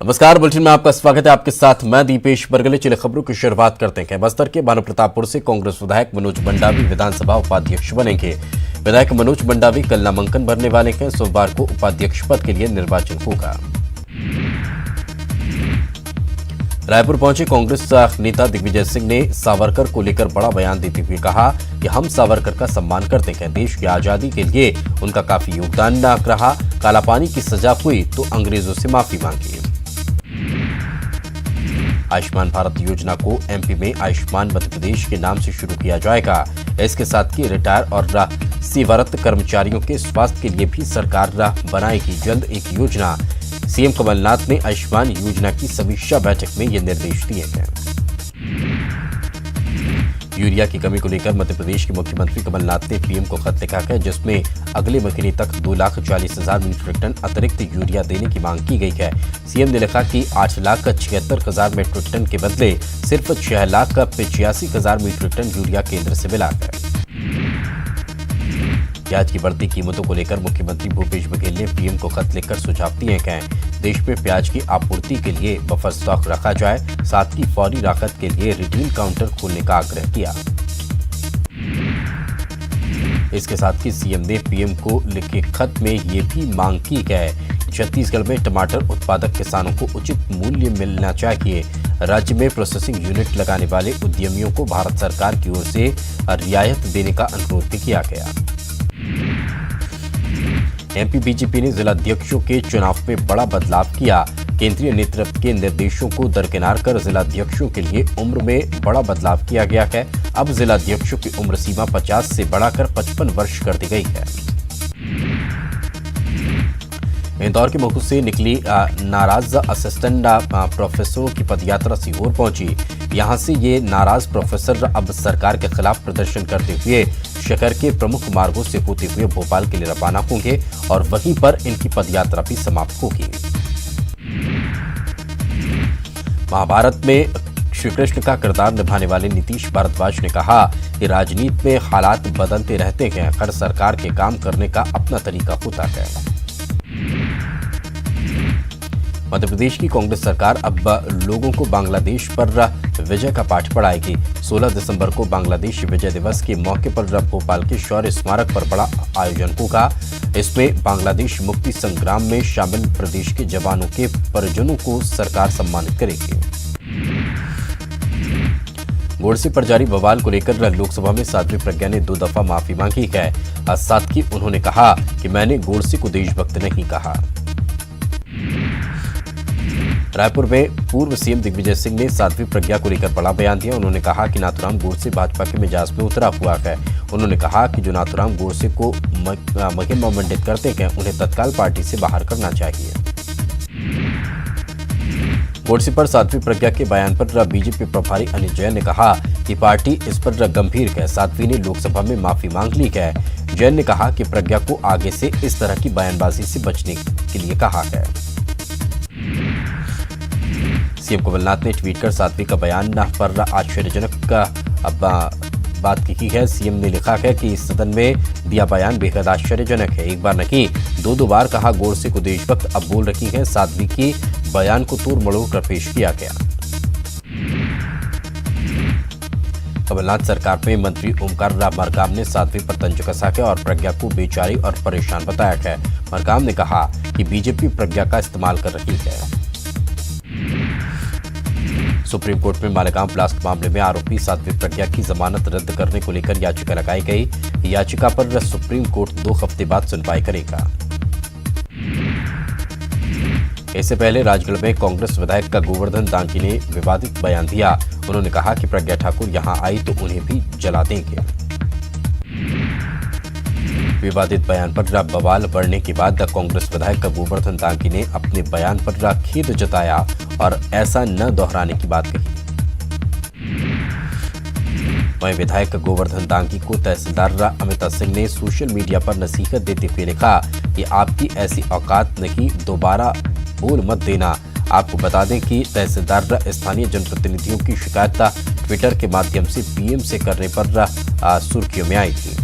नमस्कार, बुलेटिन में आपका स्वागत है। आपके साथ मैं दीपेश बरगले। चले खबरों की शुरुआत करते हैं। बस्तर के भानु प्रतापपुर से कांग्रेस विधायक मनोज मंडावी विधानसभा उपाध्यक्ष बनेंगे। विधायक मनोज मंडावी कल नामांकन भरने वाले हैं। सोमवार को उपाध्यक्ष पद के लिए निर्वाचन होगा। रायपुर पहुंचे कांग्रेस नेता दिग्विजय सिंह ने सावरकर को लेकर बड़ा बयान देते हुए कहा कि हम सावरकर का सम्मान करते हैं। देश की आजादी के लिए उनका काफी योगदान रहा। कालापानी की सजा हुई तो अंग्रेजों से माफी मांगी। आयुष्मान भारत योजना को एमपी में आयुष्मान मध्य प्रदेश के नाम से शुरू किया जाएगा। इसके साथ ही रिटायर और सेवारत कर्मचारियों के स्वास्थ्य के लिए भी सरकार बनाएगी जल्द एक योजना। सीएम कमलनाथ ने आयुष्मान योजना की समीक्षा बैठक में ये निर्देश दिए हैं। यूरिया की कमी को लेकर मध्य प्रदेश के मुख्यमंत्री कमलनाथ ने पीएम को खत लिखा है, जिसमें अगले महीने तक 2,40,000 मीट्रिक टन अतिरिक्त यूरिया देने की मांग की गई है। सीएम ने लिखा कि 8,76,000 मीट्रिक टन के बदले सिर्फ 6,85,000 मीट्रिक टन यूरिया केंद्र से मिला है। प्याज की बढ़ती कीमतों को लेकर मुख्यमंत्री भूपेश बघेल ने पीएम को खत लिखकर सुझाव दिए हैं। देश में प्याज की आपूर्ति के लिए बफर स्टॉक रखा जाए, साथ ही फौरी राहत के लिए रिटेल काउंटर खोलने का आग्रह किया। इसके साथ ही सीएम ने पीएम को लिखे खत में ये भी मांग की है। छत्तीसगढ़ में टमाटर उत्पादक किसानों को उचित मूल्य मिलना चाहिए। राज्य में प्रोसेसिंग यूनिट लगाने वाले उद्यमियों को भारत सरकार की ओर से रियायत देने का अनुरोध भी किया गया। एमपी बीजेपी ने जिलाध्यक्षों के चुनाव में बड़ा बदलाव किया। केंद्रीय नेतृत्व के निर्देशों को दरकिनार कर जिलाध्यक्षों के लिए उम्र में बड़ा बदलाव किया गया है। अब जिलाध्यक्षों की उम्र सीमा 50 से बढ़ाकर 55 वर्ष कर दी गई है। इंदौर के महू से निकली नाराज असिस्टेंट प्रोफेसरों की पदयात्रा सीहोर पहुंची। यहां से ये नाराज प्रोफेसर अब सरकार के खिलाफ प्रदर्शन करते हुए शहर के प्रमुख मार्गों से होते हुए भोपाल के लिए रवाना होंगे और वहीं पर इनकी पदयात्रा भी समाप्त होगी। महाभारत में श्री कृष्ण का किरदार निभाने वाले नीतीश भारद्वाज ने कहा कि राजनीति में हालात बदलते रहते हैं, हर सरकार के काम करने का अपना तरीका होता है। मध्य प्रदेश की कांग्रेस सरकार अब लोगों को बांग्लादेश पर विजय का पाठ पढ़ाएगी। 16 दिसंबर को बांग्लादेश विजय दिवस के मौके पर भोपाल के शौर्य स्मारक पर बड़ा आयोजन होगा। इसमें बांग्लादेश मुक्ति संग्राम में शामिल प्रदेश के जवानों के परिजनों को सरकार सम्मानित करेगी। गोडसे पर जारी बवाल को लेकर लोकसभा में साध्वी प्रज्ञा ने 2 दफा माफी मांगी है। साथ ही उन्होंने कहा कि मैंने गोडसे को देशभक्त नहीं कहा। रायपुर में पूर्व सीएम दिग्विजय सिंह ने साध्वी प्रज्ञा को लेकर बड़ा बयान दिया। उन्होंने कहा कि नाथूराम गोडसे भाजपा के मिजाज में उतरा हुआ है। उन्होंने कहा कि जो नाथूराम गोडसे को महिमा मंडित करते हैं, उन्हें तत्काल पार्टी से बाहर करना चाहिए। गोडसे पर साध्वी प्रज्ञा के बयान पर बीजेपी प्रभारी अनिल जैन ने कहा कि पार्टी इस पर गंभीर है। साध्वी ने लोकसभा में माफी मांग ली है। जैन ने कहा कि प्रज्ञा को आगे से इस तरह की बयानबाजी से बचने के लिए कहा है। सीएम कमलनाथ ने ट्वीट कर साध्वी का बयान पर आश्चर्यजनक बात की है। सीएम ने लिखा है कि इस सदन में दिया बयान बेहद आश्चर्यजनक है। एक बार नहीं 2 बार कहा गोडसे को देशभक्त, अब बोल रही है साध्वी की बयान को तोड़ मरोड़ कर पेश किया गया। कमलनाथ सरकार में मंत्री ओमकार मरकाम ने साध्वी पर तंज कसा है और प्रज्ञा को बेचारी और परेशान बताया है। मरकाम ने कहा कि बीजेपी प्रज्ञा का इस्तेमाल कर रही है। सुप्रीम कोर्ट में मालेगांव ब्लास्ट मामले में आरोपी साध्वी प्रज्ञा की जमानत रद्द करने को लेकर याचिका लगाई गई। याचिका पर सुप्रीम कोर्ट 2 हफ्ते बाद सुनवाई करेगा। इससे पहले राजगढ़ में कांग्रेस विधायक गोवर्धन दांगी ने विवादित बयान दिया। उन्होंने कहा कि प्रज्ञा ठाकुर यहां आई तो उन्हें भी जला देंगे। विवादित बयान पर बवाल बढ़ने के बाद कांग्रेस विधायक गोवर्धन दांगी ने अपने बयान पर खेद जताया और ऐसा न दोहराने की बात कही। वहीं विधायक गोवर्धन दांगी को तहसीलदार अमिता सिंह ने सोशल मीडिया पर नसीहत देते हुए लिखा कि आपकी ऐसी औकात नहीं, दोबारा बोल मत देना। आपको बता दें कि तहसीलदार स्थानीय जनप्रतिनिधियों की शिकायत ट्विटर के माध्यम से पीएम से करने पर सुर्खियों में आई थी।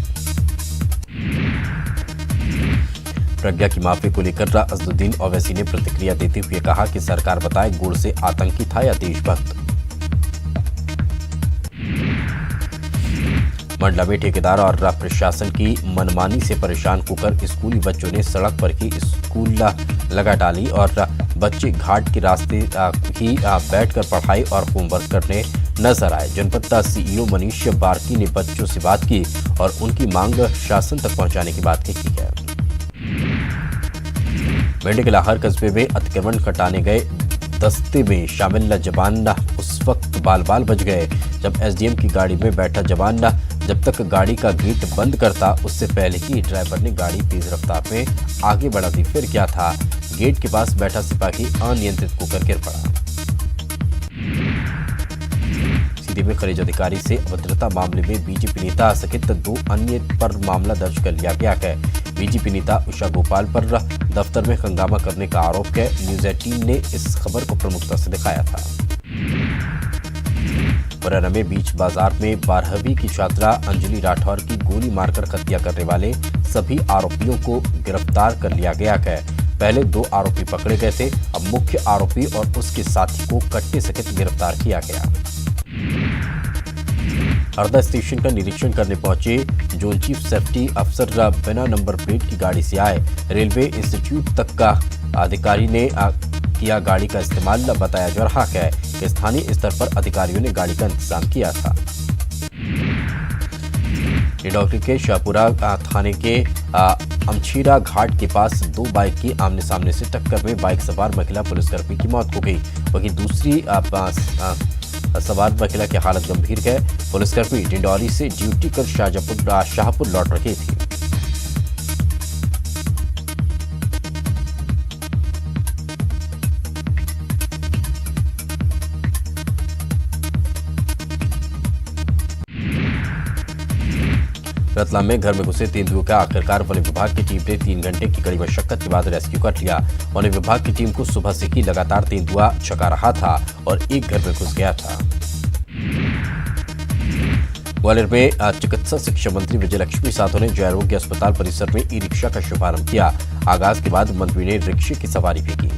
प्रज्ञा की माफी को लेकर अजदुद्दीन ओवैसी ने प्रतिक्रिया देते हुए कहा कि सरकार बताए गुड़ से आतंकी था या देशभक्त। मंडला में ठेकेदार और प्रशासन की मनमानी से परेशान होकर स्कूली बच्चों ने सड़क पर ही स्कूल लगा डाली और बच्चे घाट के रास्ते ही बैठकर पढ़ाई और होमवर्क करने नजर आए। जनपद सीईओ मनीष बार्की ने बच्चों से बात की और उनकी मांग शासन तक पहुंचाने की बात की है। भिंड के लाहर कस्बे में अतिक्रमण हटाने गए दस्ते में शामिल जवान उस वक्त बाल बाल बच गए जब एसडीएम की गाड़ी में बैठा जवान जब तक गाड़ी का गेट बंद करता उससे पहले ही ड्राइवर ने गाड़ी तेज रफ्तार में आगे बढ़ा दी। फिर क्या था, गेट के पास बैठा सिपाही अनियंत्रित होकर गिर पड़ा। सीधी में खनिज अधिकारी से अभद्रता मामले में बीजेपी नेता सहित 2 अन्य पर मामला दर्ज कर लिया गया है। बीजेपी नेता उषा गोपाल पर दफ्तर में हंगामा करने का आरोप है। न्यूज 18 ने इस खबर को प्रमुखता से दिखाया था। मुरैना में बीच बाजार में 12वीं की छात्रा अंजलि राठौर की गोली मारकर हत्या करने वाले सभी आरोपियों को गिरफ्तार कर लिया गया है। पहले 2 आरोपी पकड़े गए थे, अब मुख्य आरोपी और उसके साथी को कट्टे सहित गिरफ्तार किया गया। हरदा स्टेशन का निरीक्षण करने पहुंचे जोन चीफ सेफ्टी अफसर बिना नंबर प्लेट की गाड़ी से आए। रेलवे इंस्टीट्यूट तक का अधिकारी ने किया गाड़ी का इस्तेमाल। बताया जा रहा है कि स्थानीय स्तर पर अधिकारियों ने गाड़ी का इंतजाम किया था। डिंडौरी के शाहपुरा थाने के अमछीरा घाट के पास 2 बाइक की आमने सामने से टक्कर में बाइक सवार महिला पुलिसकर्मी की मौत हो गई। वहीं दूसरी सवार महिला की हालत गंभीर है। पुलिसकर्मी डिंडौरी से ड्यूटी कर शाहपुर लौट रही थी। रतलाम में घर में घुसे तेंदुओं का आखिरकार वन विभाग की टीम ने 3 घंटे की कड़ी मशक्कत के बाद रेस्क्यू कर लिया। वन विभाग की टीम को सुबह से ही लगातार तेंदुआ छका रहा था और एक घर में घुस गया था। ग्वालियर में चिकित्सा शिक्षा मंत्री विजयलक्ष्मी साधो ने जय आरोग्य अस्पताल परिसर में ई रिक्शा का शुभारंभ किया। आगाज के बाद मंत्री ने रिक्शे की सवारी भी की।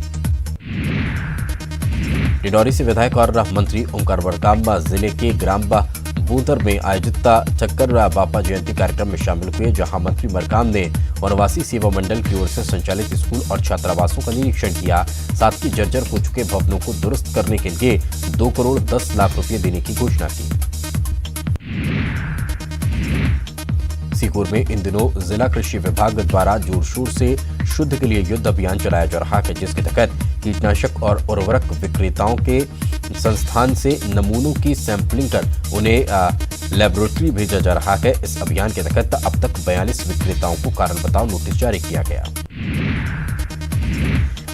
डिंडौरी से विधायक और मंत्री ओंकार मरकाम जिले के ग्राम बूंदर में आयोजित चक्कर बापा जयंती कार्यक्रम में शामिल हुए, जहां मंत्री मरकाम ने वनवासी सेवा मंडल की ओर से संचालित स्कूल और छात्रावासों का निरीक्षण किया। साथ ही जर्जर हो चुके भवनों को दुरुस्त करने के लिए 2 करोड़ 10 लाख रुपए देने की घोषणा की। सीकर में इन दिनों जिला कृषि विभाग द्वारा जोर शोर से शुद्ध के लिए युद्ध अभियान चलाया जा रहा है, जिसके तहत कीटनाशक और उर्वरक विक्रेताओं के संस्थान से नमूनों की सैंपलिंग कर उन्हें लेबोरेटरी भेजा जा रहा है। इस अभियान के तहत अब तक 42 विक्रेताओं को कारण बताओ नोटिस जारी किया गया।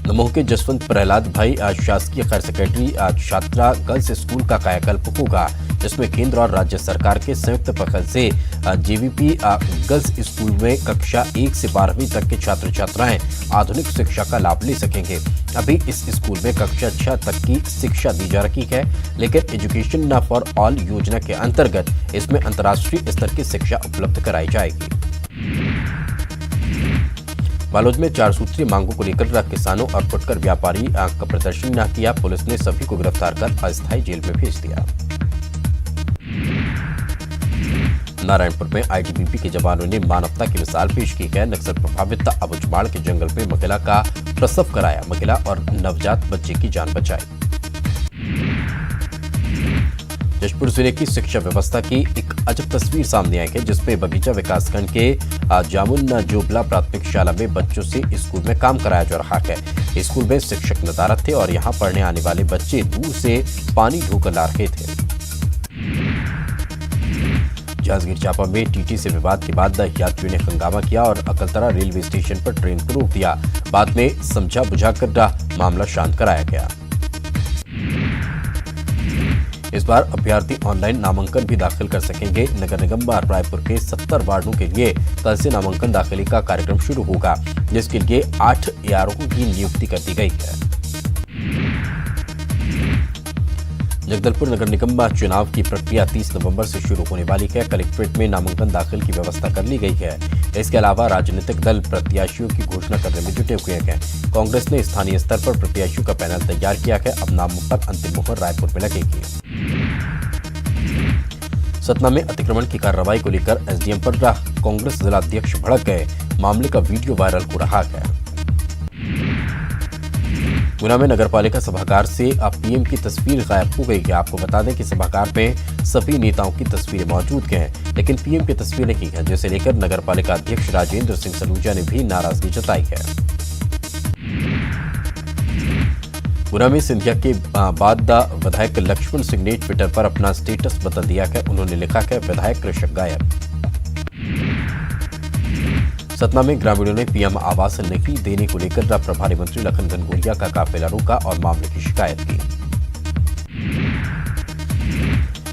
दमोह के जसवंत प्रहलाद भाई शासकीय हायर सेकेंडरी छात्रा गर्ल्स स्कूल का कायाकल्प होगा, जिसमें केंद्र और राज्य सरकार के संयुक्त पहल से जेवीपी गर्ल्स स्कूल में कक्षा 1 से 12वीं तक के छात्र छात्राएं आधुनिक शिक्षा का लाभ ले सकेंगे। अभी इस स्कूल में कक्षा 6 तक की शिक्षा दी जा रही है, लेकिन एजुकेशन फॉर ऑल योजना के अंतर्गत इसमें अंतर्राष्ट्रीय स्तर की शिक्षा उपलब्ध कराई जाएगी। बालोद में 4 सूत्रीय मांगों को लेकर किसानों और फुटकर व्यापारी का प्रदर्शन न किया। पुलिस ने सभी को गिरफ्तार कर अस्थायी जेल में भेज दिया। नारायणपुर में आईटीबीपी के जवानों ने मानवता की मिसाल पेश की है। नक्सल प्रभावित अबुझमाड़ के जंगल में महिला का प्रसव कराया, महिला और नवजात बच्चे की जान बचाई। जशपुर जिले की शिक्षा व्यवस्था की एक अजब तस्वीर सामने आई है, जिसमें बगीचा विकासखंड के जामुन जोबला प्राथमिक शाला में बच्चों से स्कूल में काम कराया जा रहा है। स्कूल में शिक्षक नदारत थे और यहां पढ़ने आने वाले बच्चे दूर से पानी ढोकर ला रहे थे। जांजगीर चांपा में टीटी से विवाद के बाद यात्रियों ने हंगामा किया और अकलतरा रेलवे स्टेशन पर ट्रेन को रोक दिया। बाद में समझा बुझाकर मामला शांत कराया गया। इस बार अभ्यर्थी ऑनलाइन नामांकन भी दाखिल कर सकेंगे। नगर निगम रायपुर के 70 वार्डों के लिए कल से नामांकन दाखिले का कार्यक्रम शुरू होगा, जिसके लिए 8 एआरओ की नियुक्ति कर दी गई है। जगदलपुर नगर निगम चुनाव की प्रक्रिया 30 नवंबर से शुरू होने वाली है। कलेक्ट्रेट में नामांकन दाखिल की व्यवस्था कर ली गई है। इसके अलावा राजनीतिक दल प्रत्याशियों की घोषणा करने में जुटे हुए हैं। कांग्रेस ने स्थानीय स्तर पर प्रत्याशियों का पैनल तैयार किया है। अब नामों पर अंतिम मुहर रायपुर में लगेगी। सतना में अतिक्रमण की कार्रवाई को लेकर एसडीएम पर कांग्रेस जिलाध्यक्ष भड़क गए। मामले का वीडियो वायरल हो रहा है। गुना में नगरपालिका सभागार से अब पीएम की तस्वीर गायब हो गई है। आपको बता दें कि सभागार में सभी नेताओं की तस्वीरें मौजूद हैं, लेकिन पीएम की तस्वीर नहीं है, जिसे लेकर नगरपालिका अध्यक्ष राजेंद्र सिंह सलूजा ने भी नाराजगी जताई है। गुना में सिंधिया के बाद विधायक लक्ष्मण सिंह ने ट्विटर पर अपना स्टेटस बदल दिया है। उन्होंने लिखा है, विधायक कृषक गायब। सतना में ग्रामीणों ने पीएम आवास नहीं देने को लेकर प्रभारी मंत्री लखन घनघोरिया का काफिला रोका और मामले की शिकायत की।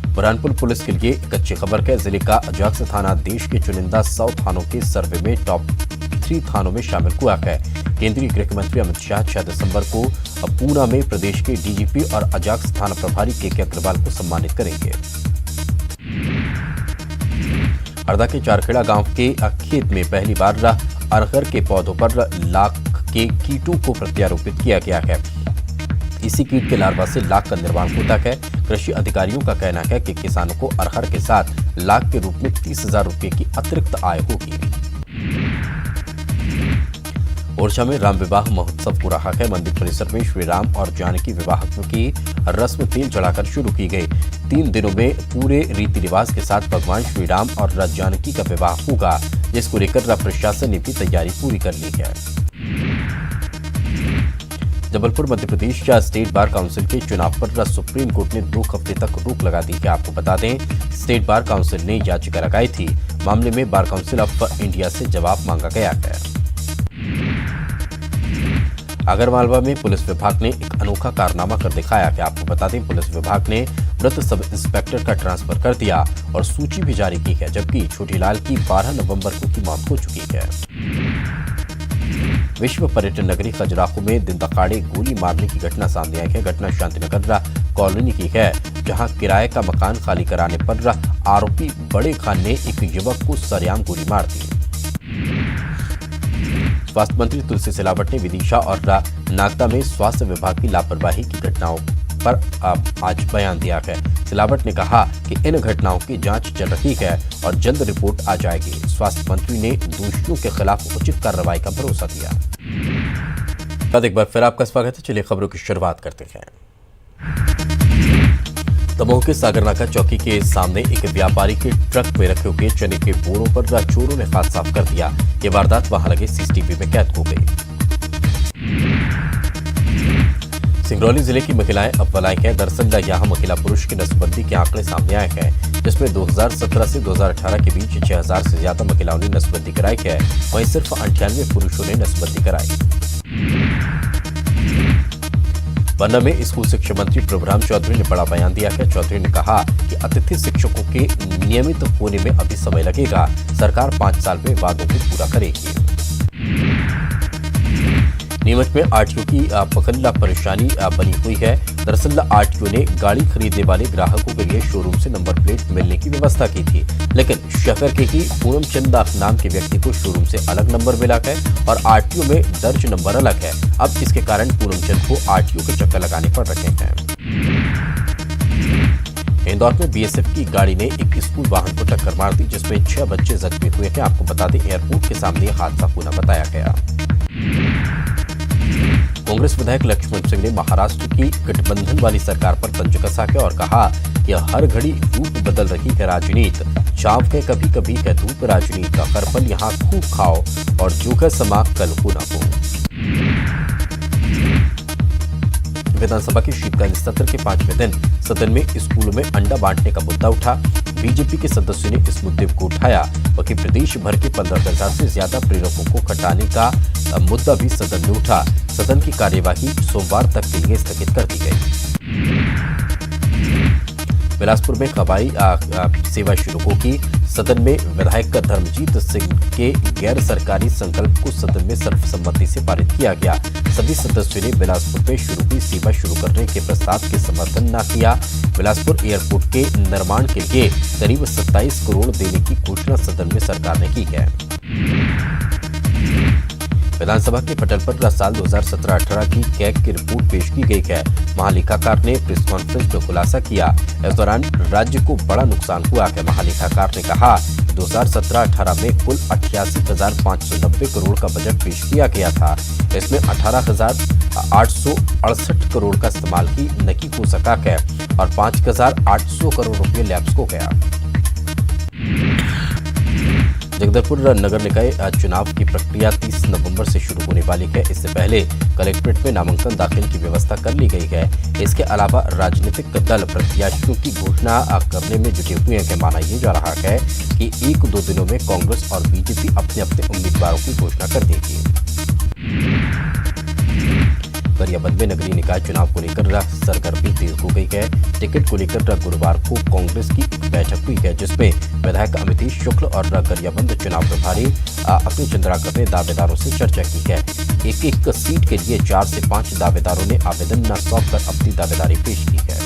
बुरहानपुर पुलिस के लिए एक अच्छी खबर है। जिले का अजाक्स थाना देश के चुनिंदा 100 थानों के सर्वे में टॉप 3 थानों में शामिल हुआ है। केंद्रीय गृह मंत्री अमित शाह 6 दिसंबर को पूना में प्रदेश के डीजीपी और अजाक्स थाना प्रभारी के अग्रवाल को सम्मानित करेंगे। हरदा के चारखेड़ा गांव के खेत में पहली बार अरहर के पौधों पर लाख के कीटों को प्रत्यारोपित किया गया है। इसी कीट के लार्वा से लाख का निर्माण होता है। कृषि अधिकारियों का कहना है कि किसानों को अरहर के साथ लाख के रूप में 30,000 रुपये की अतिरिक्त आय होगी। ओरछा में राम विवाह महोत्सव हो रहा है। मंदिर परिसर में श्री राम और जानकी विवाह की रस्म तेल चढ़ाकर शुरू की गई। 3 दिनों में पूरे रीति रिवाज के साथ भगवान श्री राम और जानकी का विवाह होगा, जिसको लेकर प्रशासन ने भी तैयारी पूरी कर ली है। Jabalpur Madhya Pradesh state bar council के चुनाव पर सुप्रीम कोर्ट ने 2 हफ्ते तक रोक लगा दी है। आपको बता दें, स्टेट बार काउंसिल ने याचिका लगाई थी। मामले में बार काउंसिल ऑफ इंडिया से जवाब मांगा गया है। आगरमालवा में पुलिस विभाग ने एक अनोखा कारनामा कर दिखाया कि आपको बता दें, पुलिस विभाग ने मृत सब इंस्पेक्टर का ट्रांसफर कर दिया और सूची भी जारी की है, जबकि छोटीलाल की 12 नवंबर को की मौत हो चुकी है। विश्व पर्यटन नगरी खजुराहो में दिन दहाड़े गोली मारने की घटना सामने आई है। घटना शांतिनगर कॉलोनी की है, जहां किराए का मकान खाली कराने पर आरोपी बड़े खान ने एक युवक को सरेआम गोली मार दी। स्वास्थ्य मंत्री तुलसी सिलावट ने विदिशा और नागदा में स्वास्थ्य विभाग की लापरवाही की घटनाओं पर आज बयान दिया है। सिलावट ने कहा कि इन घटनाओं की जांच चल रही है और जल्द रिपोर्ट आ जाएगी। स्वास्थ्य मंत्री ने दोषियों के खिलाफ उचित कार्रवाई का भरोसा दिया। एक बार फिर आपका स्वागत है। चलिए खबरों की शुरुआत करते हैं। दमोह के सागरनाका चौकी के सामने एक व्यापारी के ट्रक में रखे हुए चने के बोरों पर चोरों ने हाथ साफ कर दिया। ये वारदात वहां लगे सीसीटीवी में कैद हो गई। सिंगरौली जिले की महिलाएं अव्वल आई हैं। दरअसल यहां महिला पुरुष की नसबंदी के आंकड़े सामने आए हैं, जिसमें 2017 से 2018 के बीच 6000 से ज्यादा महिलाओं ने नसबंदी कराई है। वहीं सिर्फ 98 पुरुषों ने नसबंदी कराई। पन्ना में स्कूल शिक्षा मंत्री प्रभुराम चौधरी ने बड़ा बयान दिया है। चौधरी ने कहा कि अतिथि शिक्षकों के नियमित होने में अभी समय लगेगा। सरकार 5 साल में वादों को पूरा करेगी। नीमच में आरटीओ की पकड़ना परेशानी बनी हुई है। दरअसल आरटीओ ने गाड़ी खरीदने वाले ग्राहकों के लिए शोरूम से नंबर प्लेट मिलने की व्यवस्था की थी, लेकिन शहर के ही पूनम चंद नाम के व्यक्ति को शोरूम से अलग नंबर मिला है और आरटीओ में दर्ज नंबर अलग है। अब इसके कारण पूनम चंद को आरटीओ के चक्कर लगाने पड़ रहे हैं। इंदौर में बीएसएफ की गाड़ी ने एक स्कूल वाहन को टक्कर मार दी, जिसमें 6 बच्चे जख्मी हुए हैं। आपको बता दें, एयरपोर्ट के सामने हादसा होना बताया गया। कांग्रेस विधायक लक्ष्मण सिंह ने महाराष्ट्र की गठबंधन वाली सरकार पर तंज कसा है और कहा कि हर घड़ी रूप बदल रही है राजनीति। चाव के कभी कभी है धूप राजनीति का करपल यहाँ खूब खाओ और जो है समा कल हो ना हो। विधानसभा के शीतकालीन सत्र के 5वें दिन सदन में स्कूलों में अंडा बांटने का मुद्दा उठा। बीजेपी के सदस्यों ने इस मुद्दे को उठाया, वहीं प्रदेश भर के 15,000 से ज्यादा प्रेरकों को हटाने का मुद्दा भी सदन में उठा। सदन की कार्यवाही सोमवार तक के लिए स्थगित कर दी गई। बिलासपुर में हवाई सेवा शुरू होगी। सदन में विधायक धर्मजीत सिंह के गैर सरकारी संकल्प को सदन में सर्वसम्मति से पारित किया गया। सभी सदस्यों ने बिलासपुर में शुरू हुई सेवा शुरू करने के प्रस्ताव के समर्थन न किया। बिलासपुर एयरपोर्ट के निर्माण के लिए करीब 27 करोड़ देने की घोषणा सदन में सरकार ने की है। विधानसभा के पटल पर साल 2017-18 की कैग की रिपोर्ट पेश की गई है। महालेखाकार ने प्रेस कॉन्फ्रेंस में खुलासा किया। इस दौरान राज्य को बड़ा नुकसान हुआ है। महालेखाकार ने कहा 2017-18 में कुल 88,590 करोड़ का बजट पेश किया गया था। इसमें 18,868 करोड़ का इस्तेमाल ही नहीं हो सका है और 5,800 करोड़ रुपये लैप्स हो गया। जगदलपुर नगर निकाय चुनाव की प्रक्रिया 30 नवंबर से शुरू होने वाली है। इससे पहले कलेक्ट्रेट में नामांकन दाखिल की व्यवस्था कर ली गई है। इसके अलावा राजनीतिक दल प्रत्याशियों की घोषणा करने में जुटे हुए हैं। माना यह जा रहा है कि 1-2 दिनों में कांग्रेस और बीजेपी अपने अपने उम्मीदवारों की घोषणा कर देगी। गरियाबंद में नगरीय निकाय चुनाव को लेकर सरगर्मी तेज हो गई है। टिकट को लेकर गुरुवार को कांग्रेस की एक बैठक हुई है, जिसमें विधायक अमितेश शुक्ल और गरियाबंद चुनाव प्रभारी अखिल चंद्राकर ने दावेदारों से चर्चा की है। एक सीट के लिए 4 से 5 दावेदारों ने आवेदन न सौंपकर अपनी दावेदारी पेश की है।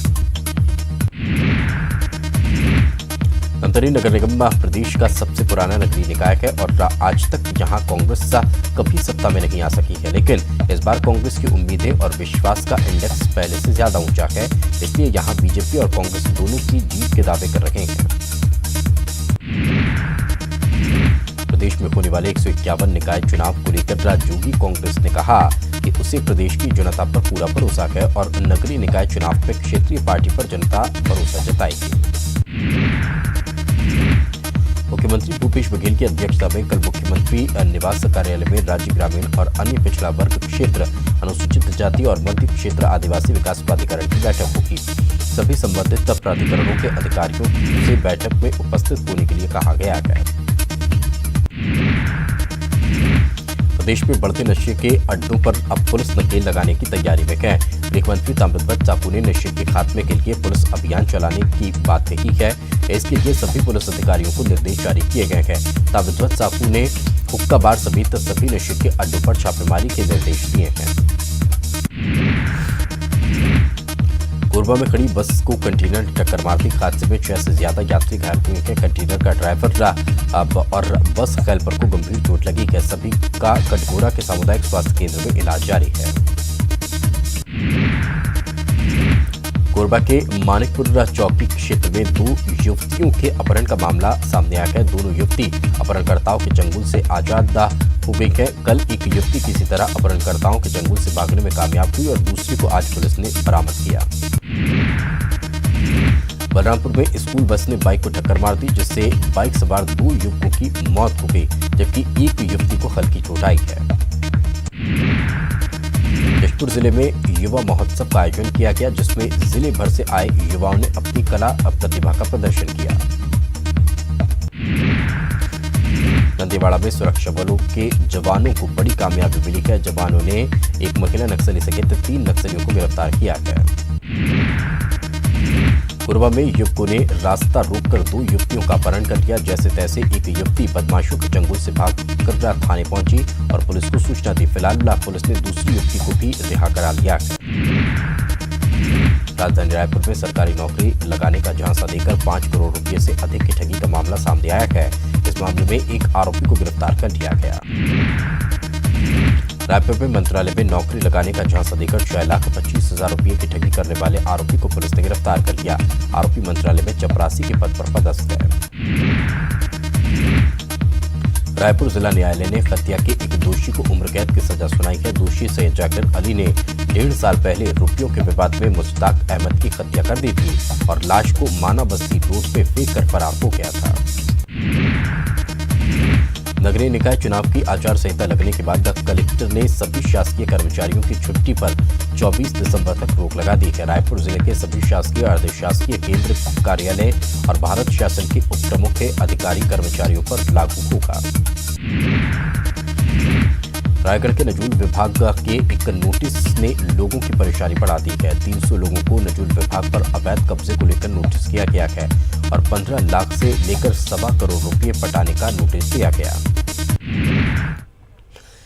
धमतरी नगर निगम प्रदेश का सबसे पुराना नगरीय निकाय है और आज तक यहां कांग्रेस कभी सत्ता में नहीं आ सकी है। लेकिन इस बार कांग्रेस की उम्मीदें और विश्वास का इंडेक्स पहले से ज्यादा ऊंचा है, इसलिए यहां बीजेपी और कांग्रेस दोनों की जीत के दावे कर रहे हैं। प्रदेश में होने वाले 151 निकाय चुनाव को लेकर जोगी कांग्रेस ने कहा कि उसे प्रदेश की जनता पर पूरा भरोसा है और नगरीय निकाय चुनाव में क्षेत्रीय पार्टी पर जनता भरोसा जताएगी। मुख्यमंत्री भूपेश बघेल की अध्यक्षता में कल मुख्यमंत्री निवास कार्यालय में राज्य ग्रामीण और अन्य पिछड़ा वर्ग क्षेत्र, अनुसूचित जाति और मध्य क्षेत्र आदिवासी विकास प्राधिकरण की बैठक होगी। सभी संबंधित प्राधिकरणों के अधिकारियों से बैठक में उपस्थित होने के लिए कहा गया है। प्रदेश में बढ़ते नशे के अड्डों पर अब पुलिस नकेल लगाने की तैयारी में है। गृह मंत्री ताम्रध्वज साहू ने नशे के खात्मे के लिए पुलिस अभियान चलाने की बात कही है। इसके लिए सभी पुलिस अधिकारियों को निर्देश जारी किए गए हैं। ताम्रध्वज साहू ने हुक्का बार समेत सभी नशे के अड्डों पर छापेमारी के निर्देश दिए हैं। कोरबा में खड़ी बस को कंटेनर ने टक्कर मार दी। हादसे में 6 से ज्यादा यात्री घायल हुए हैं। कंटेनर का ड्राइवर और बस हेल्पर को गंभीर चोट लगी है। सभी का कटघोरा के सामुदायिक स्वास्थ्य केंद्र में इलाज जारी है। कोरबा के मानिकपुर चौकी क्षेत्र में 2 युवतियों के अपहरण का मामला सामने आया है। दोनों युवती अपहरणकर्ताओं के चंगुल से आजाद हो गई है। कल एक युवती किसी तरह अपहरणकर्ताओं के चंगुल से भागने में कामयाब हुई और दूसरी को आज पुलिस ने बरामद किया। बलरामपुर में स्कूल बस ने बाइक को टक्कर मार दी, जिससे बाइक सवार 2 युवकों की मौत हो गई, जबकि एक युवती को हल्की चोट आई है। जशपुर जिले में युवा महोत्सव का आयोजन किया गया, जिसमें जिले भर से आए युवाओं ने अपनी कला और प्रतिभा का प्रदर्शन किया। दंतेवाड़ा में सुरक्षा बलों के जवानों को बड़ी कामयाबी मिली है। जवानों ने एक महिला नक्सली सहित 3 नक्सलियों को गिरफ्तार किया है। कोरबा में युवकों ने रास्ता रोककर 2 युवतियों का अपहरण कर लिया। जैसे तैसे एक युवती बदमाशों के चंगुल से भागकर थाने पहुंची और पुलिस को सूचना दी। फिलहाल पुलिस ने दूसरी युवती को भी रिहा करा लिया है। राजधानी रायपुर में सरकारी नौकरी लगाने का झांसा देकर 5 करोड़ रुपए से अधिक की ठगी का मामला सामने आया है। इस मामले में एक आरोपी को गिरफ्तार कर लिया गया। रायपुर में मंत्रालय में नौकरी लगाने का झांसा देकर 6,25,000 रुपये की ठगी करने वाले आरोपी को पुलिस ने गिरफ्तार कर लिया। आरोपी मंत्रालय में चपरासी के पद पर पदस्थ है। रायपुर जिला न्यायालय ने हत्या के एक दोषी को उम्र कैद की सजा सुनाई है। दोषी सैयद जाकिर अली ने 1.5 साल पहले रुपयों के विवाद में मुश्ताक अहमद की हत्या कर दी थी और लाश को माना बस्ती रोड पे फेंक कर फरार हो गया था। नगरीय निकाय चुनाव की आचार संहिता लगने के बाद कलेक्टर ने सभी शासकीय कर्मचारियों की छुट्टी पर 24 दिसंबर तक रोक लगा दी है। रायपुर जिले के सभी शासकीय, अर्धशासकीय केंद्र, कार्यालय और भारत शासन के उप प्रमुख अधिकारी कर्मचारियों पर लागू होगा। रायगढ़ के नजूल विभाग के एक नोटिस ने लोगों की परेशानी बढ़ा दी है। 300 लोगों को नजूल विभाग पर अवैध कब्जे को लेकर नोटिस किया गया है और 15 लाख से लेकर 1.25 करोड़ रुपये पटाने का नोटिस दिया गया।